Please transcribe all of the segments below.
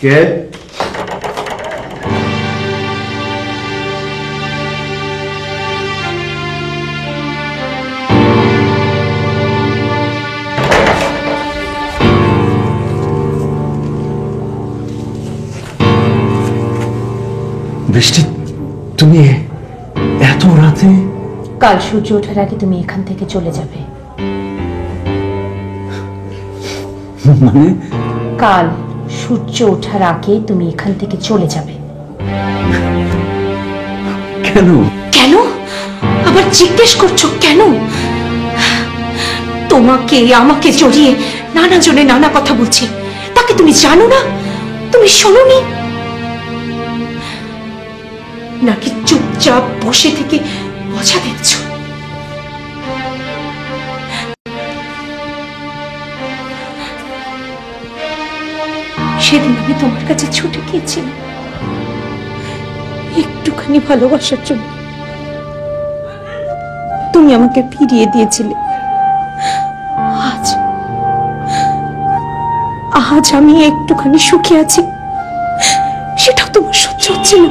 কে? বৃষ্টি, তুমি এত রাতে? কাল সূর্য ওঠার আগে তুমি এখান থেকে চলে যাবে। মানে? কাল সূর্য ওঠার আগে তুমি এখান থেকে চলে যাবে। কেন? কেন আবার জিজ্ঞেস করছো? কেন? তোমাকে আমাকে জড়িয়ে নানা জনে নানা কথা বলছে, তাকে তুমি জানো না? তুমি শোনোনি নাকি চুপচাপ বসে থেকে মজা দেখছো? সেদিন আমি তোমার কাছে ছুটে গিয়েছিলাম একটুখানি ভালোবাসার জন্য। তুমি আমাকে ফিরিয়ে দিয়েছিলে। আজ আজ আমি একটুখানি সুখে আছি, সেটাও তোমার সহ্য হচ্ছে না।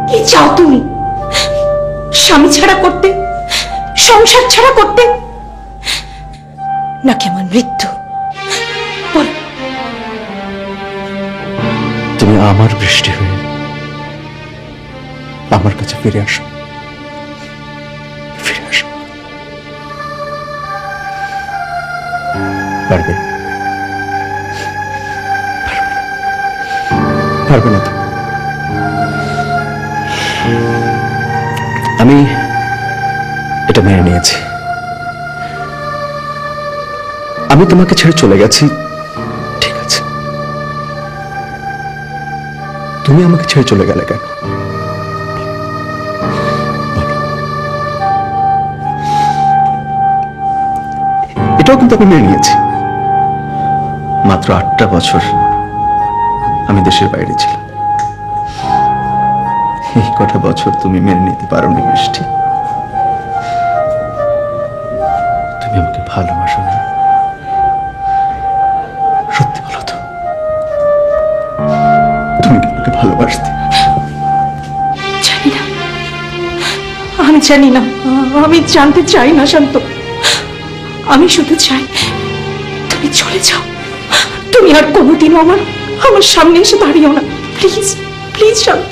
কি চাও তুমি? স্বামী ছাড়া করতে, সংসার ছাড়া করতে, নাকি আমার মৃত্যু? বলো। তুমি আমার বৃষ্টি হয়ে আমার কাছে ফিরে আসো, ফিরে আসো। পারবে? পারবে না তো? আমি এটা মেনে নিয়েছি। আমি তোমাকে ছেড়ে চলে গেছি, ঠিক আছে। তুমি আমাকে ছেড়ে চলে গেলে কেন? এটাও কিন্তু আমি মেনে নিয়েছি। মাত্র 8টা বছর আমি দেশের বাইরে ছিলাম। এই কটা বছর তুমি মেনে নিতে পারোনি বৃষ্টি। তুমি আমাকে ভালোবাসো না? সত্যি বলো তো, তুমি কি আমাকে ভালোবাসতে? জানি না, আমি জানি না, আমি জানতে চাই না শান্ত। আমি শুধু চাই তুমি চলে যাও। তুমি আর কোনোদিনও আমার সামনে এসে দাঁড়িও না, প্লিজ প্লিজ শান্ত।